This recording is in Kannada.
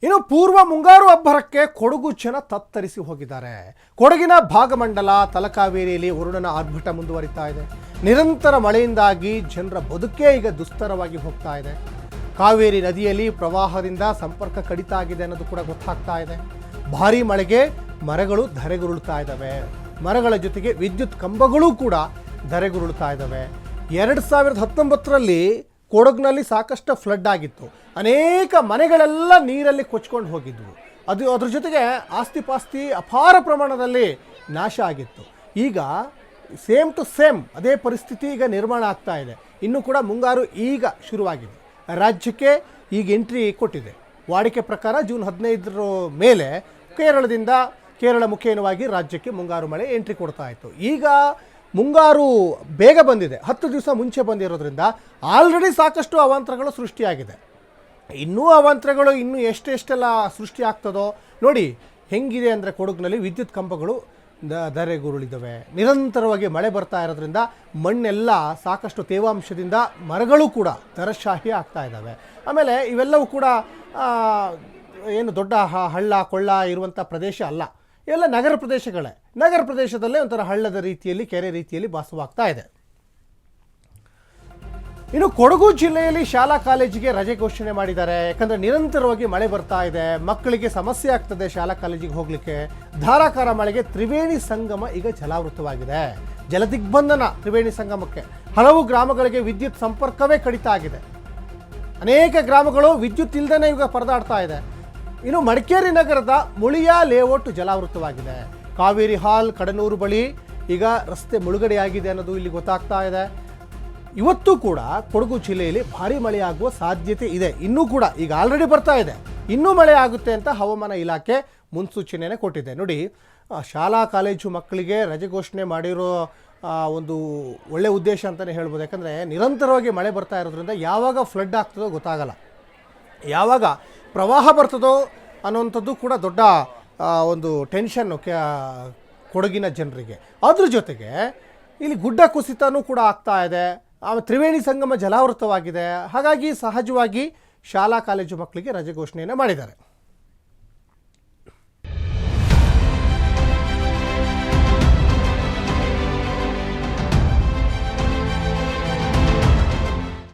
ಇನ್ನು ಪೂರ್ವ ಮುಂಗಾರು ಅಬ್ಬರಕ್ಕೆ ಕೊಡಗು ಜನ ತತ್ತರಿಸಿ ಹೋಗಿದ್ದಾರೆ. ಕೊಡಗಿನ ಭಾಗಮಂಡಲ ತಲಕಾವೇರಿಯಲ್ಲಿ ವರುಣನ ಆರ್ಭಟ ಮುಂದುವರಿತಾ ಇದೆ. ನಿರಂತರ ಮಳೆಯಿಂದಾಗಿ ಜನರ ಬದುಕೇ ಈಗ ದುಸ್ತರವಾಗಿ ಹೋಗ್ತಾ ಇದೆ. ಕಾವೇರಿ ನದಿಯಲ್ಲಿ ಪ್ರವಾಹದಿಂದ ಸಂಪರ್ಕ ಕಡಿತ ಆಗಿದೆ ಅನ್ನೋದು ಕೂಡ ಗೊತ್ತಾಗ್ತಾ ಇದೆ. ಭಾರೀ ಮಳೆಗೆ ಮರಗಳು ಧರೆಗುರುಳ್ತಾ ಇದ್ದಾವೆ. ಮರಗಳ ಜೊತೆಗೆ ವಿದ್ಯುತ್ ಕಂಬಗಳೂ ಕೂಡ ಧರೆಗುರುಳ್ತಾ ಇದ್ದಾವೆ. 2019ರಲ್ಲಿ ಕೊಡಗಿನಲ್ಲಿ ಸಾಕಷ್ಟು ಫ್ಲಡ್ ಆಗಿತ್ತು. ಅನೇಕ ಮನೆಗಳೆಲ್ಲ ನೀರಲ್ಲಿ ಕೊಚ್ಕೊಂಡು ಹೋಗಿದ್ವು. ಅದ್ರ ಜೊತೆಗೆ ಆಸ್ತಿ ಪಾಸ್ತಿ ಅಪಾರ ಪ್ರಮಾಣದಲ್ಲಿ ನಾಶ ಆಗಿತ್ತು. ಈಗ ಸೇಮ್ ಟು ಸೇಮ್ ಅದೇ ಪರಿಸ್ಥಿತಿ ಈಗ ನಿರ್ಮಾಣ ಆಗ್ತಾ ಇದೆ. ಇನ್ನೂ ಕೂಡ ಮುಂಗಾರು ಈಗ ಶುರುವಾಗಿದೆ. ರಾಜ್ಯಕ್ಕೆ ಈಗ ಎಂಟ್ರಿ ಕೊಟ್ಟಿದೆ. ವಾಡಿಕೆ ಪ್ರಕಾರ ಜೂನ್ 15ರ ಮೇಲೆ ಕೇರಳ ಮುಖೇನವಾಗಿ ರಾಜ್ಯಕ್ಕೆ ಮುಂಗಾರು ಮಳೆ ಎಂಟ್ರಿ ಕೊಡ್ತಾ ಇತ್ತು. ಈಗ ಮುಂಗಾರು ಬೇಗ ಬಂದಿದೆ, 10 ದಿವಸ ಮುಂಚೆ ಬಂದಿರೋದ್ರಿಂದ ಆಲ್ರೆಡಿ ಸಾಕಷ್ಟು ಅವಾಂತರಗಳು ಸೃಷ್ಟಿಯಾಗಿದೆ. ಇನ್ನೂ ಅವಾಂತರಗಳು ಇನ್ನೂ ಎಷ್ಟೆಲ್ಲ ಸೃಷ್ಟಿ ಆಗ್ತದೋ ನೋಡಿ. ಹೆಂಗಿದೆ ಅಂದರೆ ಕೊಡಗಿನಲ್ಲಿ ವಿದ್ಯುತ್ ಕಂಬಗಳು ಧರೆಗುರುಳಿದ್ದಾವೆ. ನಿರಂತರವಾಗಿ ಮಳೆ ಬರ್ತಾ ಇರೋದ್ರಿಂದ ಮಣ್ಣೆಲ್ಲ ಸಾಕಷ್ಟು ತೇವಾಂಶದಿಂದ ಮರಗಳು ಕೂಡ ಧರಶಾಹಿ ಆಗ್ತಾ ಇದ್ದಾವೆ. ಆಮೇಲೆ ಇವೆಲ್ಲವೂ ಕೂಡ ಏನು ದೊಡ್ಡ ಹಳ್ಳ ಕೊಳ್ಳ ಇರುವಂಥ ಪ್ರದೇಶ ಅಲ್ಲ, ಎಲ್ಲ ನಗರ ಪ್ರದೇಶಗಳೇ. ನಗರ ಪ್ರದೇಶದಲ್ಲೇ ಒಂಥರ ಹಳ್ಳದ ರೀತಿಯಲ್ಲಿ ಕೆರೆ ರೀತಿಯಲ್ಲಿ ಭಾಸವಾಗ್ತಾ ಇದೆ. ಇನ್ನು ಕೊಡಗು ಜಿಲ್ಲೆಯಲ್ಲಿ ಶಾಲಾ ಕಾಲೇಜಿಗೆ ರಜೆ ಘೋಷಣೆ ಮಾಡಿದ್ದಾರೆ. ಯಾಕಂದರೆ ನಿರಂತರವಾಗಿ ಮಳೆ ಬರ್ತಾ ಇದೆ, ಮಕ್ಕಳಿಗೆ ಸಮಸ್ಯೆ ಆಗ್ತದೆ ಶಾಲಾ ಕಾಲೇಜಿಗೆ ಹೋಗಲಿಕ್ಕೆ. ಧಾರಾಕಾರ ಮಳೆಗೆ ತ್ರಿವೇಣಿ ಸಂಗಮ ಈಗ ಜಲಾವೃತವಾಗಿದೆ. ಜಲದಿಗ್ಬಂಧನ ತ್ರಿವೇಣಿ ಸಂಗಮಕ್ಕೆ ಹಲವು ಗ್ರಾಮಗಳಿಗೆ ವಿದ್ಯುತ್ ಸಂಪರ್ಕವೇ ಕಡಿತ ಆಗಿದೆ. ಅನೇಕ ಗ್ರಾಮಗಳು ವಿದ್ಯುತ್ ಇಲ್ಲದೇ ಈಗ ಪರದಾಡ್ತಾ ಇದೆ. ಇನ್ನು ಮಡಿಕೇರಿ ನಗರದ ಮುಳಿಯಾ ಲೇಔಟ್ ಜಲಾವೃತವಾಗಿದೆ. ಕಾವೇರಿ ಹಾಲ್ ಕಡನೂರು ಬಳಿ ಈಗ ರಸ್ತೆ ಮುಳುಗಡೆಯಾಗಿದೆ ಅನ್ನೋದು ಇಲ್ಲಿ ಗೊತ್ತಾಗ್ತಾ ಇದೆ. ಇವತ್ತು ಕೂಡ ಕೊಡಗು ಜಿಲ್ಲೆಯಲ್ಲಿ ಭಾರೀ ಮಳೆಯಾಗುವ ಸಾಧ್ಯತೆ ಇದೆ. ಇನ್ನೂ ಕೂಡ ಈಗ ಆಲ್ರೆಡಿ ಬರ್ತಾ ಇದೆ, ಇನ್ನೂ ಮಳೆ ಆಗುತ್ತೆ ಅಂತ ಹವಾಮಾನ ಇಲಾಖೆ ಮುನ್ಸೂಚನೆಯನ್ನು ಕೊಟ್ಟಿದೆ. ನೋಡಿ, ಶಾಲಾ ಕಾಲೇಜು ಮಕ್ಕಳಿಗೆ ರಜೆ ಘೋಷಣೆ ಮಾಡಿರೋ ಒಂದು ಒಳ್ಳೆ ಉದ್ದೇಶ ಅಂತಲೇ ಹೇಳ್ಬೋದು. ಯಾಕಂದರೆ ನಿರಂತರವಾಗಿ ಮಳೆ ಬರ್ತಾ ಇರೋದ್ರಿಂದ ಯಾವಾಗ ಫ್ಲಡ್ ಆಗ್ತದೋ ಗೊತ್ತಾಗಲ್ಲ, ಯಾವಾಗ ಪ್ರವಾಹ ಬರ್ತದೋ ಅನ್ನೋವಂಥದ್ದು ಕೂಡ ದೊಡ್ಡ ಒಂದು ಟೆನ್ಷನ್ನು ಕೊಡಗಿನ ಜನರಿಗೆ. ಅದ್ರ ಜೊತೆಗೆ ಇಲ್ಲಿ ಗುಡ್ಡ ಕುಸಿತನೂ ಕೂಡ ಆಗ್ತಾ ಇದೆ. ತ್ರಿವೇಣಿ ಸಂಗಮ ಜಲಾವೃತವಾಗಿದೆ. ಹಾಗಾಗಿ ಸಹಜವಾಗಿ ಶಾಲಾ ಕಾಲೇಜು ಮಕ್ಕಳಿಗೆ ರಜೆ ಘೋಷಣೆಯನ್ನು ಮಾಡಿದ್ದಾರೆ.